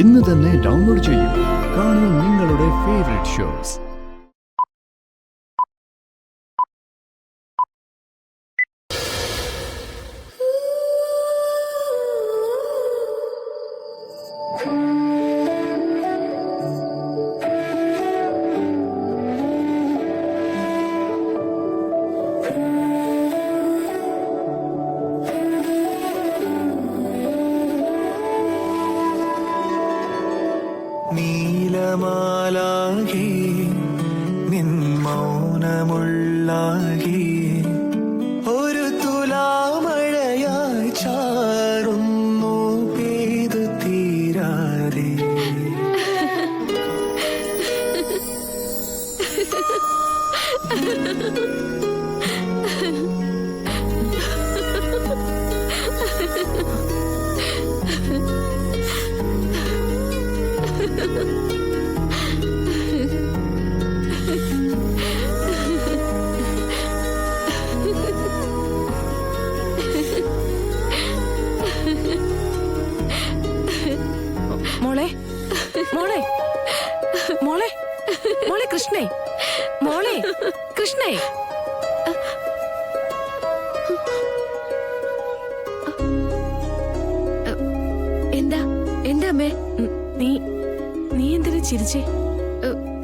ഇന്ന് തന്നെ ഡൗൺലോഡ് ചെയ്യൂ. കാണൂ നിങ്ങളുടെ ഫേവറേറ്റ് ഷോസ്. നീലമാലാകി നിൻ മൗനമുള്ളാകി ഒരു തുലാമഴയായി ചാറുന്നു പെയ്തു തീരാതെ. മോളെ മോളെ മോളെ മോളെ കൃഷ്ണേ, മോളെ കൃഷ്ണേ. എന്താ എന്താ അമ്മേ? നീ നീ എന്തിനാ ചിരിച്ചേ?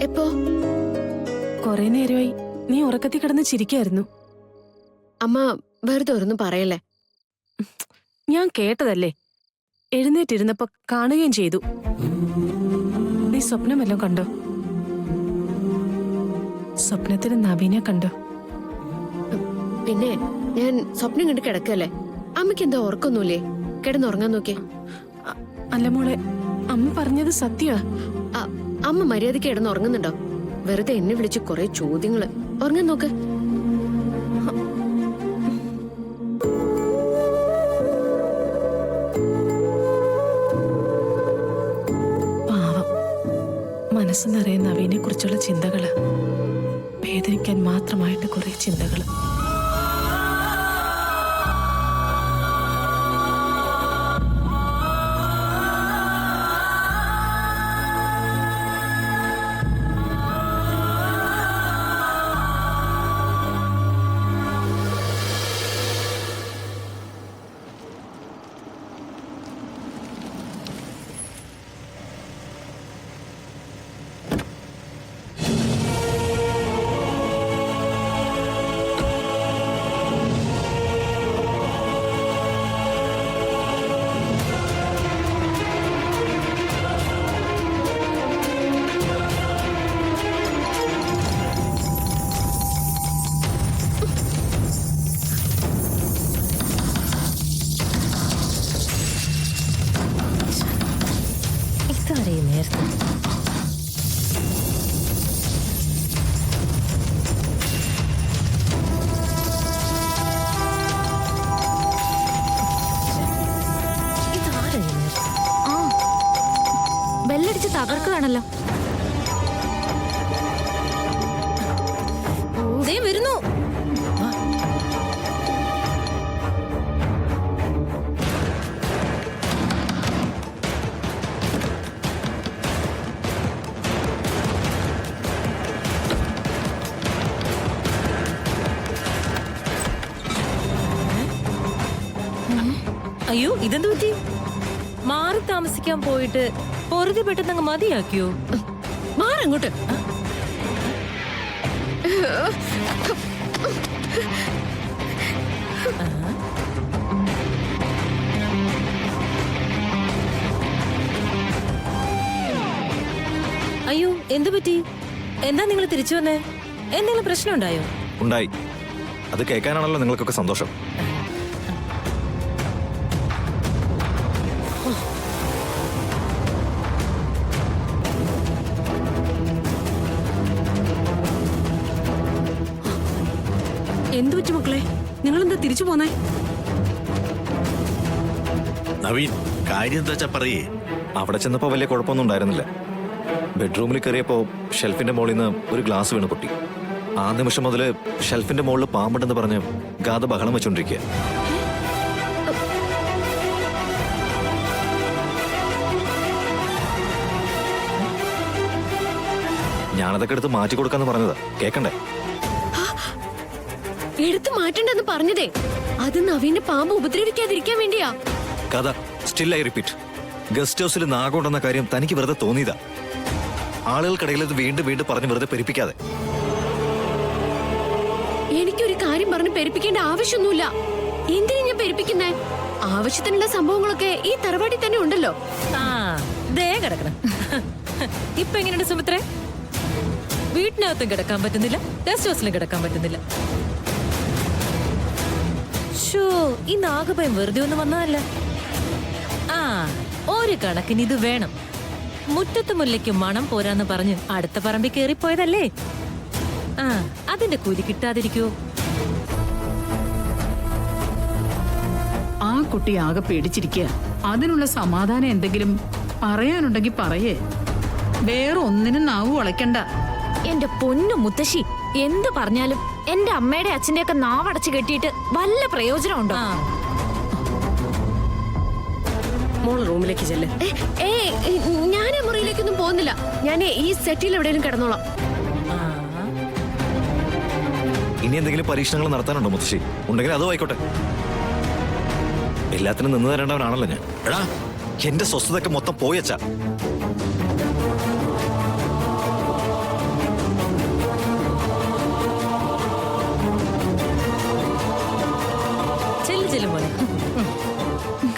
എപ്പോ? കൊറേ നേരമായി നീ ഉറക്കത്തിൽ കിടന്ന് ചിരിക്കായിരുന്നു. അമ്മ വെറുതെ ഒന്നും പറയല്ലേ. ഞാൻ കേട്ടതല്ലേ, എഴുന്നേറ്റിരുന്നപ്പോ കാണുകയും ചെയ്തു. നീ സ്വപ്നമെല്ലാം കണ്ടോ? സ്വപ്നത്തിന് നവീനെ കണ്ടോ? പിന്നെ ഞാൻ സ്വപ്നം കണ്ട് കിടക്കല്ലേ. അമ്മയ്ക്ക് എന്താ ഉറക്കൊന്നുമില്ലേ? കിടന്നുറങ്ങാൻ നോക്കിയേ. അല്ല മോളെ, അമ്മ പറഞ്ഞത് സത്യമാ. അമ്മ മര്യാദയ്ക്ക് കിടന്നുറങ്ങുന്നുണ്ടോ? വെറുതെ എന്നെ വിളിച്ച് കുറെ ചോദ്യങ്ങള്. ഉറങ്ങാൻ നോക്ക്. പാവം, മനസ്സ് നിറയെ നവീനെ കുറിച്ചുള്ള ചിന്തകള്, വേദനിക്കാൻ മാത്രമായിട്ട് കുറെ ചിന്തകള്. ബെല്ലടിച്ച് തകർക്കുകയാണല്ലോ. വരുന്നു. അയ്യോ, ഇതെന്ത് പറ്റി? മാറി താമസിക്കാൻ പോയിട്ട് പൊറുതി പെട്ടെന്ന് മതിയാക്കിയോ? മാറങ്ങോട്ട്. അയ്യോ, എന്തു പറ്റി? എന്താ നിങ്ങൾ തിരിച്ചു വന്നേ? എന്തെങ്കിലും പ്രശ്നം ഉണ്ടായോ? ഉണ്ടായി. അത് കേൾക്കാനാണല്ലോ നിങ്ങൾക്കൊക്കെ സന്തോഷം. എന്തു പറ്റി മക്കളെ? നിങ്ങളെന്താ തിരിച്ചു പോന്നേ? നവീൻ, കാര്യം എന്താ വെച്ചാ പറയേ. അവിടെ ചെന്നപ്പോ വലിയ കുഴപ്പമൊന്നും ഉണ്ടായിരുന്നില്ല. ബെഡ്റൂമിൽ കയറിയപ്പോ ഷെൽഫിന്റെ മുകളിൽ നിന്ന് ഒരു ഗ്ലാസ് വീണ് പൊട്ടി. ആ നിമിഷം മുതൽ ഷെൽഫിന്റെ മുകളിൽ പാമ്പുണ്ടെന്ന് പറഞ്ഞ് ഗാഥ ബഹളം വെച്ചോണ്ടിരിക്കുക. ഞാനതൊക്കെ എടുത്ത് മാറ്റി കൊടുക്കാന്ന് പറഞ്ഞതാ, കേക്കണ്ടേ? എടുത്തു മാറ്റണ്ടെന്ന് പറഞ്ഞതേ അത് നവീന്റെ പാമ്പ് ഉപദ്രവിക്കാതിരിക്കാൻ വേണ്ടിയാ. കഥ സ്റ്റിൽ ഐ റിപ്പീറ്റ്, ഗസ്റ്റ് ഹൗസിൽ നാഗമുണ്ടെന്ന കാര്യം തനിക്ക് വെറുതെ തോന്നിയതാ. ആളുകൾക്കിടയിൽ ഇത് വീണ്ടും വീണ്ടും പറഞ്ഞ് വെറുതെ പെരുപ്പിക്കാതെ. എനിക്കൊരു കാര്യം പറഞ്ഞ് പെരുപ്പിക്കേണ്ട ആവശ്യമൊന്നുമില്ല. എന്തിനാ ഞാൻ പെരുപ്പിക്കുന്നേ? ആവശ്യത്തിനുള്ള സംഭവങ്ങളൊക്കെ ഈ തറവാട്ടിൽ തന്നെ ഉണ്ടല്ലോ. ആ ദേ കിടക്കണം. ഇപ്പൊ എങ്ങനെയുണ്ട് സുമിത്രേ? വീട്ടിനകത്തും കിടക്കാൻ പറ്റുന്നില്ല, ഗസ്റ്റ് ഹൗസിലും കിടക്കാൻ പറ്റുന്നില്ല. ഷോ, ഈ നാഗഭയം വെറുതെ ഒന്നും വന്നതല്ല. ആ ഒരു കണക്കിന് ഇത് വേണം. മുറ്റത്ത് മുല്ലയ്ക്ക് മണം പോരാന്ന് പറഞ്ഞ് അടുത്ത പറമ്പിൽ കേറിപ്പോയതല്ലേ? ആ അതിന്റെ കൂലി കിട്ടാതിരിക്കോ? ആ കുട്ടി ആകെ പേടിച്ചിരിക്കുക. അതിനുള്ള സമാധാനം എന്തെങ്കിലും പറയാനുണ്ടെങ്കിൽ പറയേ. വേറെ ഒന്നിനും നാവ് വളയ്ക്കണ്ട. എന്റെ പൊന്നു മുത്തശ്ശി, എന്ത് പറഞ്ഞാലും എന്റെ അമ്മയുടെ അച്ഛന്റെ ഒക്കെ നാവടച്ചു കെട്ടിയിട്ട് വല്ല പ്രയോജനമുണ്ടോ? മോൾ റൂമിലേക്ക് ചെല്ല്. ഞാൻ ആ മുറിയിലേക്കൊന്നും പോകുന്നില്ല. ഞാൻ ഈ സെറ്റിൽ എവിടെയെങ്കിലും കിടന്നോളാം. ഇനി എന്തെങ്കിലും പരീക്ഷണങ്ങൾ നടത്താനുണ്ടോ മുത്തശ്ശി? ഉണ്ടെങ്കിൽ അതും ആയിക്കോട്ടെ. എല്ലാത്തിനും നിന്ന് തരേണ്ടവനാണല്ലോ ഞാൻ. എടാ, എന്റെ സ്വസ്ഥതയൊക്കെ മൊത്തം പോയച്ചാ.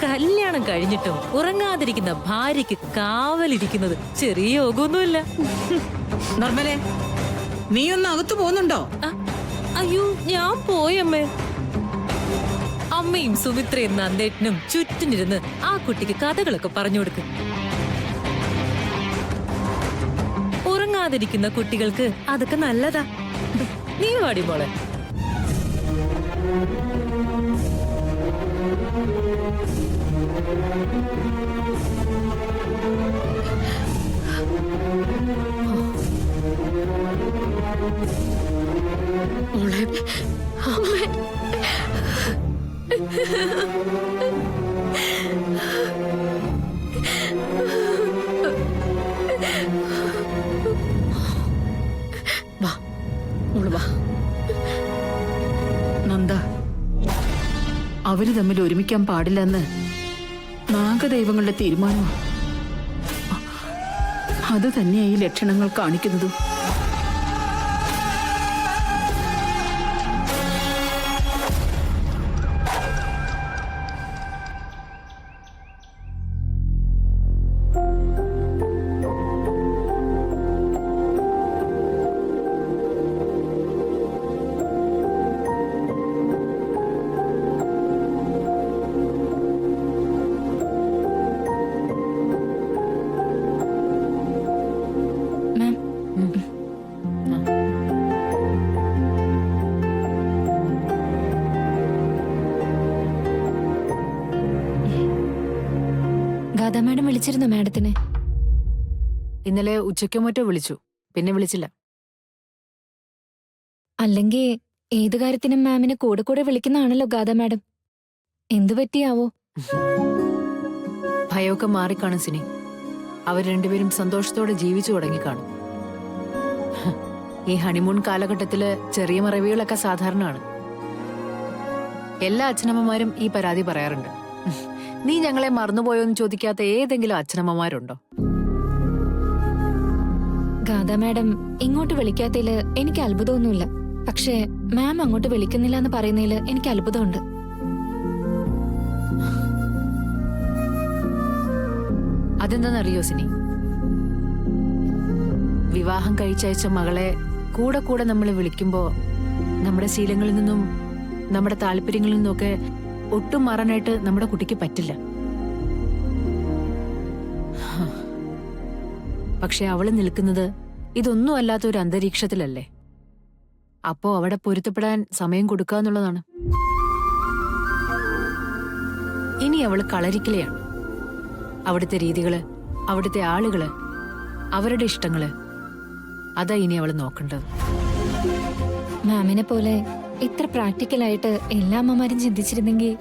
കല്യാണം കഴിഞ്ഞിട്ടും ഉറങ്ങാതിരിക്കുന്ന ഭാര്യയ്ക്ക് കാവലിരിക്കുന്നത് ചെറിയ യോഗമൊന്നുമില്ല. നിർമ്മലേ, നീ ഒന്ന് അകത്തു പോകുന്നുണ്ടോ? അയ്യോ, ഞാൻ പോയമ്മേ. അമ്മയും സുമിത്രയും നന്ദേട്ടനും ചുറ്റിനിരുന്ന് ആ കുട്ടിക്ക് കഥകളൊക്കെ പറഞ്ഞു കൊടുക്കും. ഉറങ്ങാതിരിക്കുന്ന കുട്ടികൾക്ക് അതൊക്കെ നല്ലതാ. നീ വാടി മോളെ. മോളെ, അമ്മേ. വാ മോള് വാ. നന്ദ, അവര് തമ്മിൽ ഒരുമിക്കാൻ പാടില്ലെന്ന് നാഗദൈവങ്ങളുടെ തീരുമാനമാണ്. അത് തന്നെയാ ഈ ലക്ഷണങ്ങൾ കാണിക്കുന്നതും. ഗാഥാ മാഡം വിളിച്ചിരുന്നോ മാഡത്തിനെ? ഇന്നലെ ഉച്ചയ്ക്കോ മറ്റോ വിളിച്ചു, പിന്നെ വിളിച്ചില്ല. അല്ലെങ്കിൽ ഏത് കാര്യത്തിനും മാമിനെ കൂടെ കൂടെ വിളിക്കുന്നതാണല്ലോ ഗാഥാ മാഡം. എന്തു പറ്റിയാവോ? ഭയമൊക്കെ മാറിക്കാണും സിനി. അവർ രണ്ടുപേരും സന്തോഷത്തോടെ ജീവിച്ചു തുടങ്ങിക്കാണും. ഈ ഹണിമൂൺ കാലഘട്ടത്തില് ചെറിയ മറവികളൊക്കെ സാധാരണമാണ്. എല്ലാ അച്ഛനമ്മമാരും ഈ പരാതി പറയാറുണ്ട്. നീ ഞങ്ങളെ മറന്നുപോയോന്ന് ചോദിക്കാത്ത ഏതെങ്കിലും അച്ഛനമ്മമാരുണ്ടോ? ഗാഥാ മാഡം ഇങ്ങോട്ട് വിളിക്കാത്തതില് എനിക്ക് അത്ഭുതമൊന്നുമില്ല. പക്ഷേ മാം അങ്ങോട്ട് വിളിക്കുന്നില്ല എന്ന് പറയുന്നതില് എനിക്ക് അത്ഭുതമുണ്ട്. അതെന്താണെന്നറിയോ സിനി? വിവാഹം കഴിച്ചയച്ച മകളെ കൂടെ കൂടെ നമ്മൾ വിളിക്കുമ്പോ നമ്മുടെ ശീലങ്ങളിൽ നിന്നും നമ്മുടെ താല്പര്യങ്ങളിൽ നിന്നൊക്കെ ഒട്ടും മാറാനായിട്ട് നമ്മുടെ കുട്ടിക്ക് പറ്റില്ല. പക്ഷെ അവള് നിൽക്കുന്നത് ഇതൊന്നും അല്ലാത്ത ഒരു അന്തരീക്ഷത്തിലല്ലേ. അപ്പോ അവിടെ പൊരുത്തപ്പെടാൻ സമയം കൊടുക്കുക എന്നുള്ളതാണ്. ഇനി അവള് കളരിക്കലയാണ്. അവിടുത്തെ രീതികള്, അവിടുത്തെ ആളുകള്, അവരുടെ ഇഷ്ടങ്ങള്, അതാ ഇനി അവള് നോക്കേണ്ടത്. മാമിനെ പോലെ ഇത്ര പ്രാക്ടിക്കലായിട്ട് എല്ലാ അമ്മമാരും ചിന്തിച്ചിരുന്നെങ്കിൽ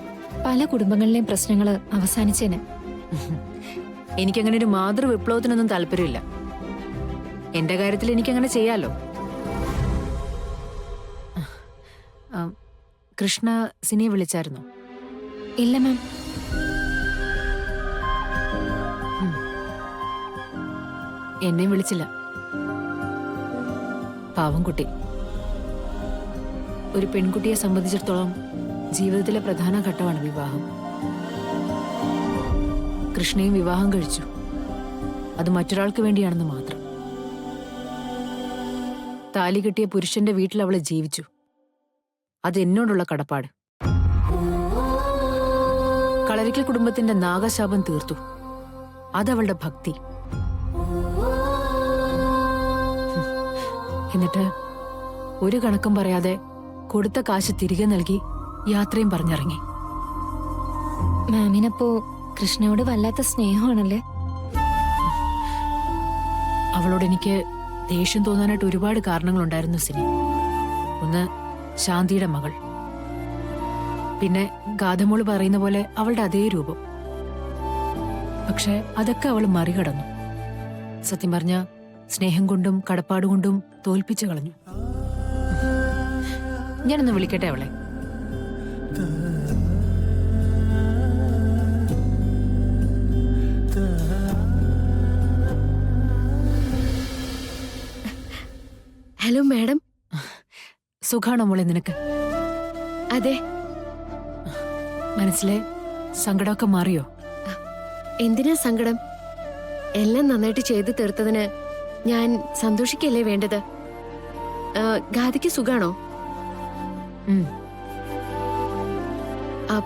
പല കുടുംബങ്ങളിലെയും പ്രശ്നങ്ങള് അവസാനിച്ചേനെ. എനിക്കങ്ങനെ ഒരു മാതൃവിപ്ലവത്തിനൊന്നും താല്പര്യമില്ല. എന്റെ കാര്യത്തിൽ എനിക്കങ്ങനെ ചെയ്യാലോ. കൃഷ്ണ സിനിയെ വിളിച്ചായിരുന്നോ? ഇല്ല മാം. എന്നെയും വിളിച്ചില്ല. പാവം കുട്ടി. ഒരു പെൺകുട്ടിയെ സംബന്ധിച്ചിടത്തോളം ജീവിതത്തിലെ പ്രധാന ഘട്ടമാണ് വിവാഹം. കൃഷ്ണയും വിവാഹം കഴിച്ചു. അത് മറ്റൊരാൾക്ക് വേണ്ടിയാണെന്ന് മാത്രം. താലി കെട്ടിയ പുരുഷന്റെ വീട്ടിൽ അവളെ ജീവിച്ചു. അത് എന്നോടുള്ള കടപ്പാട്. കളരിക്കൽ കുടുംബത്തിന്റെ നാഗശാപം തീർത്തു. അതവളുടെ ഭക്തി. എന്നിട്ട് ഒരു കണക്കും പറയാതെ കൊടുത്ത കാശ് തിരികെ നൽകി യാത്രയും പറഞ്ഞിറങ്ങി. മാമിനപ്പോ കൃഷ്ണയോട് വല്ലാത്ത സ്നേഹമാണല്ലേ? അവളോട് എനിക്ക് ദേഷ്യം തോന്നാനായിട്ട് ഒരുപാട് കാരണങ്ങളുണ്ടായിരുന്നു സിനി. ഒന്ന് ശാന്തിയുടെ മകൾ, പിന്നെ ഗാഥമോള് പറയുന്ന പോലെ അവളുടെ അതേ രൂപം. പക്ഷെ അതൊക്കെ അവൾ മറികടന്നു. സത്യം പറഞ്ഞ സ്നേഹം കൊണ്ടും കടപ്പാടുകൊണ്ടും തോൽപ്പിച്ചു കളഞ്ഞു. ഞാനൊന്ന് വിളിക്കട്ടെ അവളെ. Hello madam. സുഖാണോ മോളെ നിനക്ക്? അതെ. മനസ്സിലെ സങ്കടമൊക്കെ മാറിയോ? എന്തിനാ സങ്കടം? എല്ലാം നന്നായിട്ട് ചെയ്തു തീർത്തതിന് ഞാൻ സന്തോഷിക്കല്ലേ വേണ്ടത്. ഗാദിക്ക് സുഖാണോ?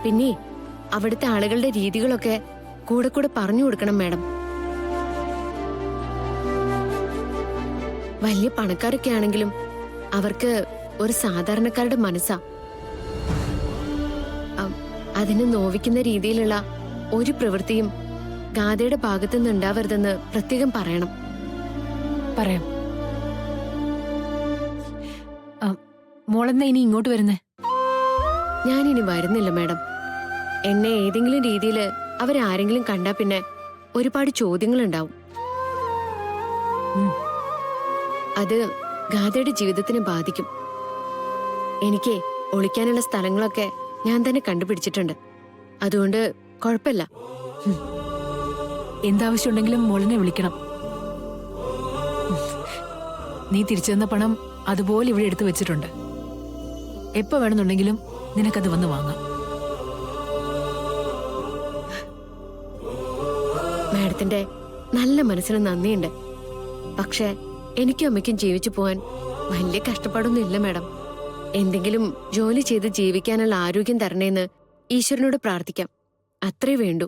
പിന്നെ അവിടുത്തെ ആളുകളുടെ രീതികളൊക്കെ കൂടെ കൂടെ പറഞ്ഞു കൊടുക്കണം മാഡം. വലിയ പണക്കാരൊക്കെ ആണെങ്കിലും അവർക്ക് ഒരു സാധാരണക്കാരുടെ മനസ്സാ. അതിന് നോവിക്കുന്ന രീതിയിലുള്ള ഒരു പ്രവൃത്തിയും ഗാഥയുടെ ഭാഗത്തുനിന്ന് ഉണ്ടാവരുതെന്ന് പ്രത്യേകം പറയണം. പറയാം. മോളെന്നാ ഇനി ഇങ്ങോട്ട് വരുന്നേ? ഞാനിനി വരുന്നില്ല മാഡം. എന്നെ ഏതെങ്കിലും രീതിയിൽ അവരാരെങ്കിലും കണ്ടാ പിന്നെ ഒരുപാട് ചോദ്യങ്ങളുണ്ടാവും. അത് ഗാഥയുടെ ജീവിതത്തിനെ ബാധിക്കും. എനിക്ക് ഒളിക്കാനുള്ള സ്ഥലങ്ങളൊക്കെ ഞാൻ തന്നെ കണ്ടുപിടിച്ചിട്ടുണ്ട്. അതുകൊണ്ട് കുഴപ്പമില്ല. എന്താവശ്യമുണ്ടെങ്കിലും മോളിനെ വിളിക്കണം. നീ തിരിച്ചു തന്ന പണം അതുപോലെ ഇവിടെ എടുത്തു വെച്ചിട്ടുണ്ട്. എപ്പോ വേണമെന്നുണ്ടെങ്കിലും നിനക്കത് വന്ന് വാങ്ങാം. മാഡത്തിന്റെ നല്ല മനസ്സിന് നന്ദിയുണ്ട്. പക്ഷെ എനിക്കും അമ്മയ്ക്കും ജീവിച്ചു പോവാൻ വലിയ കഷ്ടപ്പാടൊന്നും ഇല്ല മാഡം. എന്തെങ്കിലും ജോലി ചെയ്ത് ജീവിക്കാനുള്ള ആരോഗ്യം തരണേന്ന് ഈശ്വരനോട് പ്രാർത്ഥിക്കാം. അത്രേ വേണ്ടൂ.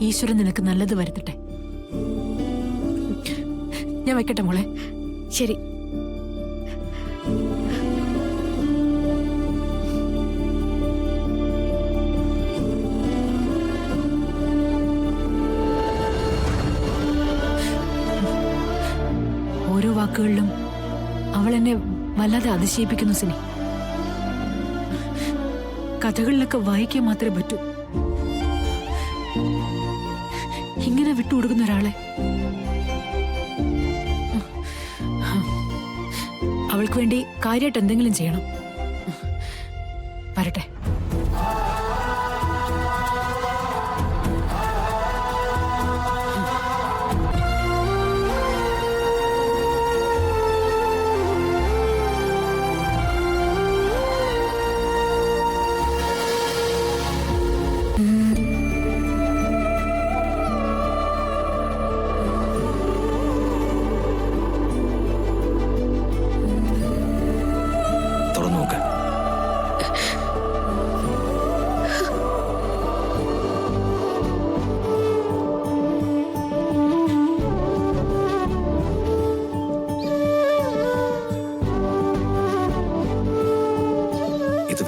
ഈശ്വരൻ നിനക്ക് നല്ലത് വരുത്തട്ടെ. ഞാൻ വെക്കട്ടെ മോളെ. ശരി. ഓരോ വാക്കുകളിലും അവൾ എന്നെ വല്ലാതെ അതിശയിപ്പിക്കുന്നു സിനി. കഥകളിലൊക്കെ വായിക്കാൻ മാത്രമേ പറ്റൂ. ഇങ്ങനെ വിട്ടുകൊടുക്കുന്ന ഒരാളെ അവൾക്ക് വേണ്ടി കാര്യമായിട്ട് എന്തെങ്കിലും ചെയ്യണം. വരട്ടെ.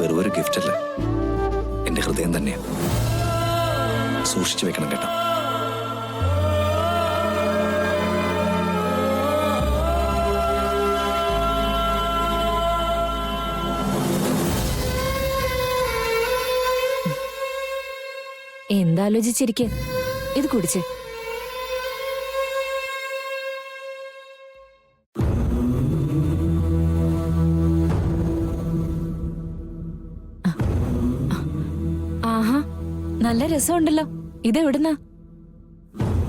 വെറുമൊരു ഗിഫ്റ്റ് അല്ല, എന്റെ ഹൃദയം തന്നെയാണ്. സൂക്ഷിച്ചു വെക്കണം കേട്ടോ. എന്താലോചിച്ചിരിക്കെ ഇത് കുടിച്ച്. രസമുണ്ടല്ലോ. ഇതെവിടുന്നാ?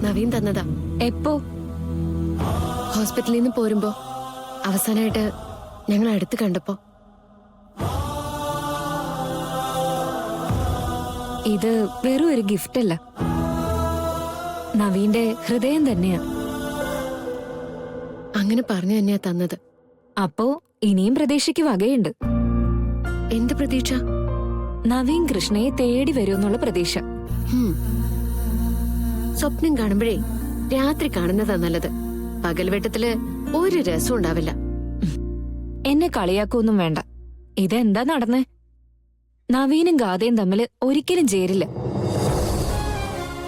നവീൻ തന്നതാ. എപ്പോ? ഹോസ്പിറ്റലിൽ നിന്ന് പോരുമ്പോ അവസാനമായിട്ട് ഞങ്ങൾ അടുത്ത് കണ്ടപ്പോ. ഇത് വെറും ഒരു ഗിഫ്റ്റ് അല്ല, നവീന്റെ ഹൃദയം തന്നെയാ. അങ്ങനെ പറഞ്ഞു തന്നെയാ തന്നത്. അപ്പോ ഇനിയും പ്രതീക്ഷയ്ക്ക് വകയുണ്ട്. എന്ത് പ്രതീക്ഷ? നവീൻ കൃഷ്ണയെ തേടി വരുമെന്നുള്ള പ്രതീക്ഷ. സ്വപ്നം കാണുമ്പോഴേ രാത്രി കാണുന്നതാ നല്ലത്. പകൽ വെട്ടത്തില് ഒരു രസം ഉണ്ടാവില്ല. എന്നെ കളിയാക്കൊന്നും വേണ്ട. ഇതെന്താ നടന്നേ? നവീനും ഗാഥയും തമ്മിൽ ഒരിക്കലും ചേരില്ല.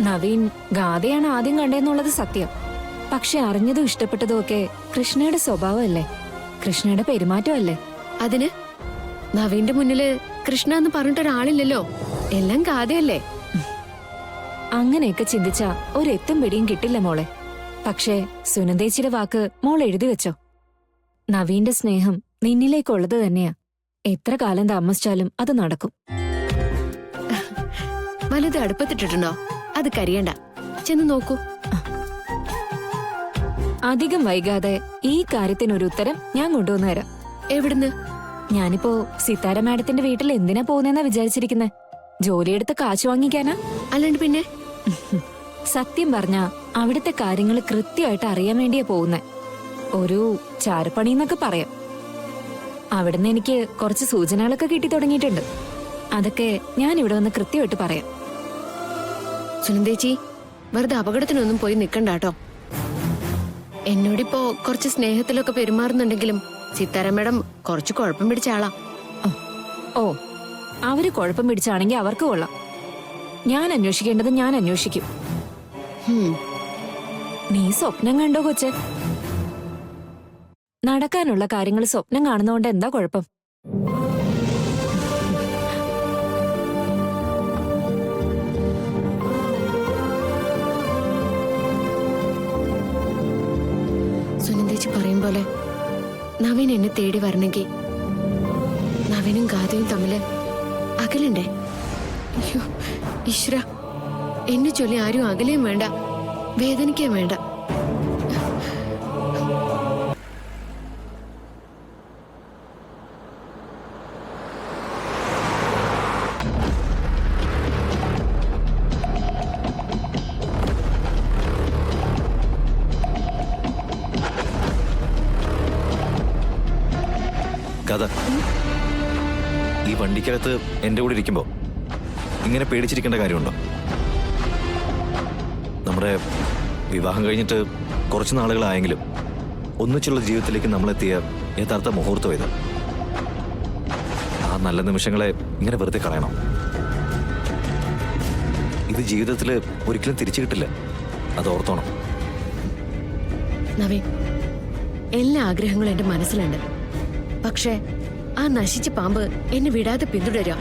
നവീൻ ഗാഥയാണ് ആദ്യം കണ്ടേന്നുള്ളത് സത്യം. പക്ഷെ അറിഞ്ഞതും ഇഷ്ടപ്പെട്ടതും ഒക്കെ കൃഷ്ണയുടെ സ്വഭാവമല്ലേ, കൃഷ്ണയുടെ പെരുമാറ്റമല്ലേ. അതിന് നവീന്റെ മുന്നില് കൃഷ്ണ എന്ന് പറഞ്ഞിട്ടൊരാളില്ലല്ലോ, എല്ലാം ഗാഥയല്ലേ. അങ്ങനെയൊക്കെ ചിന്തിച്ചാ ഒരെത്തും പിടിയും കിട്ടില്ല മോളെ. പക്ഷേ സുനന്ദേച്ചിയുടെ വാക്ക് മോൾ എഴുതി വെച്ചോ. നവീന്റെ സ്നേഹം നിന്നിലേക്കുള്ളത് തന്നെയാ. എത്ര കാലം താമസിച്ചാലും അത് നടക്കും. വലുത് അടുപ്പത്തിട്ടിട്ടുണ്ടോ? അത് കരിയണ്ട, ചെന്ന് നോക്കൂ. അധികം വൈകാതെ ഈ കാര്യത്തിനൊരു ഉത്തരം ഞാൻ കൊണ്ടുവന്നു തരാം. എവിടുന്ന്? ഞാനിപ്പോ സിത്താര മാഡത്തിന്റെ വീട്ടിൽ എന്തിനാ പോകുന്നെന്നാ വിചാരിച്ചിരിക്കുന്നെ? ജോലിയെടുത്ത് കാശ് വാങ്ങിക്കാനാ? അല്ലാണ്ട് പിന്നെ? സത്യം പറഞ്ഞാ അവിടുത്തെ കാര്യങ്ങൾ കൃത്യമായിട്ട് അറിയാൻ വേണ്ടിയാ പോകുന്നെ. ഒരു ചാരപ്പണി എന്നൊക്കെ പറയാം. അവിടുന്ന് എനിക്ക് കുറച്ച് സൂചനകളൊക്കെ കിട്ടി തുടങ്ങിയിട്ടുണ്ട്. അതൊക്കെ ഞാൻ ഇവിടെ വന്ന് കൃത്യമായിട്ട് പറയാം. സുനന്ദേച്ചി, വെറുതെ അപകടത്തിനൊന്നും പോയി നിക്കണ്ടാട്ടോ. എന്നോടിപ്പോ കുറച്ച് സ്നേഹത്തിലൊക്കെ പെരുമാറുന്നുണ്ടെങ്കിലും സിത്താര മേഡം കുറച്ച് കുഴപ്പം പിടിച്ച ആളാ. ഓ, അവര് കുഴപ്പം പിടിച്ചാണെങ്കിൽ അവർക്ക് കൊള്ളാം. ഞാൻ അന്വേഷിക്കേണ്ടത് ഞാൻ അന്വേഷിക്കും. നീ സ്വപ്നം കണ്ടോ കൊച്ചെ? നടക്കാനുള്ള കാര്യങ്ങൾ സ്വപ്നം കാണുന്നതുകൊണ്ട് എന്താ കുഴപ്പം? സുനന്ദേച്ചി പറയും പോലെ നവീൻ എന്നെ തേടി വരണമെങ്കിൽ നവീനും ഗാഥയും തമ്മില് അകലുണ്ടേ. അയ്യോ ഈശ്വര, എന്നെ ചൊല്ലി ആരും അകലെയും വേണ്ട, വേദനിക്കുകയും വേണ്ട. കഥ ഈ വണ്ടിക്കകത്ത് എന്റെ കൂടെ ഇരിക്കുമ്പോ ഇങ്ങനെ പേടിച്ചിരിക്കേണ്ട കാര്യമുണ്ടോ? നമ്മുടെ വിവാഹം കഴിഞ്ഞിട്ട് കുറച്ച് നാളുകളായെങ്കിലും ഒന്നിച്ചുള്ള ജീവിതത്തിലേക്ക് നമ്മളെത്തിയ യഥാർത്ഥ മുഹൂർത്തം ഇത്. ആ നല്ല നിമിഷങ്ങളെ ഇങ്ങനെ വെറുതെ കളയണം. ഇത് ജീവിതത്തിൽ ഒരിക്കലും തിരിച്ചു കിട്ടില്ല, അത് ഓർത്തോണം. നവീൻ, എല്ലാ ആഗ്രഹങ്ങളും എന്റെ മനസ്സിലുണ്ട്. പക്ഷേ ആ നശിച്ച പാമ്പ് എന്നെ വിടാതെ പിന്തുടരാ.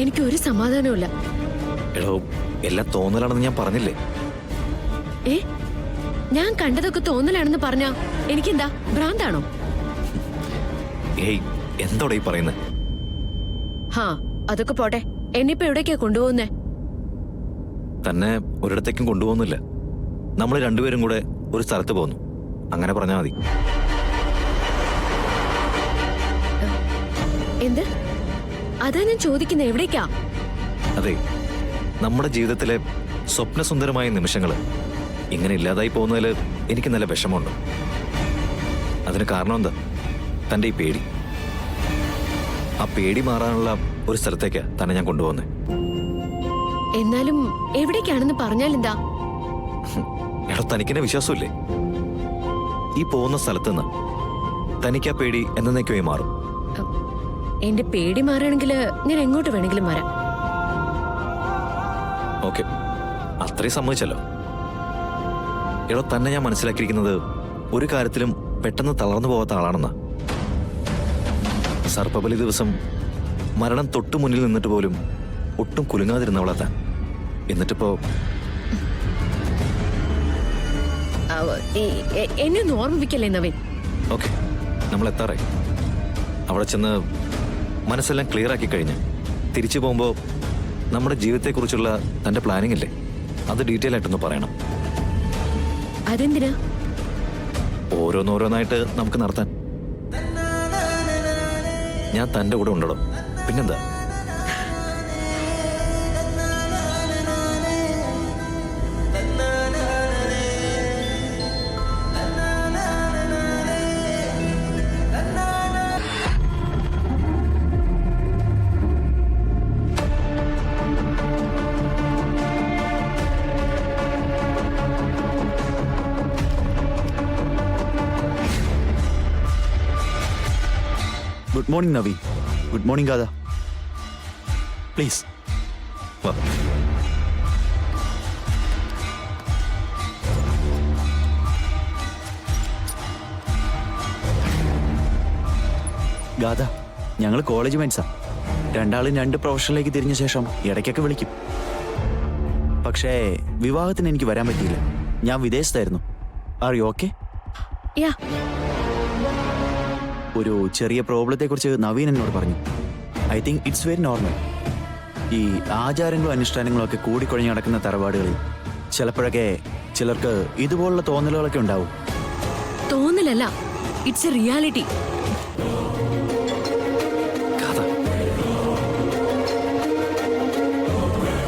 എനിക്ക് ഒരു സമാധാനവുമില്ല. എടോ, എല്ലാം തോന്നലാണെന്ന് ഞാൻ പറഞ്ഞില്ലേ? ഞാൻ കണ്ടതൊക്കെ തോന്നലാണെന്ന് പറഞ്ഞാ എനിക്കെന്താ ഭ്രാന്താണോ? ഏയ്, എന്തോടെ ഈ പറയുന്നത്? ഹാ, അതൊക്കെ പോട്ടെ. എന്നിപ്പോ എവിടേക്കാ കൊണ്ടുപോകുന്നേ? തന്നെ ഒരിടത്തേക്കും കൊണ്ടുപോകുന്നില്ല. നമ്മൾ രണ്ടുപേരും കൂടെ ഒരു സ്ഥലത്ത് പോകുന്നു, അങ്ങനെ പറഞ്ഞാൽ മതി. എന്ത്? അതാ ഞാൻ ചോദിക്കുന്നത്, എവിടേക്കാ? അതെ, നമ്മുടെ ജീവിതത്തിലെ സ്വപ്നസുന്ദരമായ നിമിഷങ്ങൾ ഇങ്ങനെ ഇല്ലാതായി പോകുന്നതിൽ എനിക്ക് നല്ല വിഷമമുണ്ട്. അതിന് കാരണം എന്താ? തൻ്റെ ഈ പേടി. ആ പേടി മാറാനുള്ള ഒരു സ്ഥലത്തേക്കാ തന്നെ ഞാൻ കൊണ്ടുപോകുന്നത്. എന്നാലും എവിടേക്കാണെന്ന് പറഞ്ഞാൽ എന്താ? എടോ, തനിക്കെന്നെ വിശ്വാസമില്ലേ? ഈ പോകുന്ന സ്ഥലത്തുനിന്ന് തനിക്ക് ആ പേടി എന്നേക്കുമായി മാറും. എന്റെ പേടി മാറണമെങ്കിൽ ഞാൻ എങ്ങോട്ട് വേണമെങ്കിലും വരാം. ഓക്കെ, അത്രയും സമ്മതിച്ചല്ലോ. എടോ, തന്നെ ഞാൻ മനസ്സിലാക്കിയിരിക്കുന്നത് ഒരു കാര്യത്തിലും പെട്ടെന്ന് തളർന്നു പോകാത്ത ആളാണെന്നാ. സർപ്പബലി ദിവസം മരണം തൊട്ടു മുന്നിൽ നിന്നിട്ട് പോലും ഒട്ടും കുലുങ്ങാതിരുന്നവളാ താൻ. എന്നിട്ടിപ്പോ എന്നെ ഒന്ന് ഓർമ്മിപ്പിക്കല്ലേ നവീൻ? ഓക്കെ, നമ്മൾ എത്താറായി. അവിടെ ചെന്ന് മനസ്സെല്ലാം ക്ലിയർ ആക്കി കഴിഞ്ഞ് തിരിച്ചു പോകുമ്പോൾ നമ്മുടെ ജീവിതത്തെക്കുറിച്ചുള്ള തന്റെ പ്ലാനിംഗ് ഇല്ലേ, അത് ഡീറ്റെയിൽ ആയിട്ടൊന്ന് പറയണം. അതെന്തിനാ? ഓരോന്നോരോന്നായിട്ട് നമുക്ക് നടത്താൻ. ഞാൻ തന്റെ കൂടെ ഉണ്ടോ, പിന്നെന്താ? Good morning Navi. Good morning Gatha. Please വാ. ഗാഥ, ഞങ്ങൾ കോളേജ് മെൻസാ. രണ്ടാളും രണ്ട് പ്രൊഫഷനിലേക്ക് തിരിഞ്ഞ ശേഷം ഇടയ്ക്കൊക്കെ വിളിക്കും. പക്ഷേ വിവാഹത്തിന് എനിക്ക് വരാൻ പറ്റിയില്ല. ഞാൻ വിദേശത്തായിരുന്നു. Are you okay? യാ. ഒരു ചെറിയ പ്രോബ്ലത്തെക്കുറിച്ച് നവീൻ എന്നോട് പറഞ്ഞു. I think it's very normal. ഈ ആചാരങ്ങളും അനുഷ്ഠാനങ്ങളും ഒക്കെ കൂടിക്കൊഴിഞ്ഞ് നടക്കുന്ന തറവാടുകളിൽ ചിലപ്പോഴൊക്കെ ചിലർക്ക് ഇതുപോലുള്ള തോന്നലുകളൊക്കെ ഉണ്ടാവും. തോന്നലല്ല, ഇറ്റ്സ് എ റിയാലിറ്റി.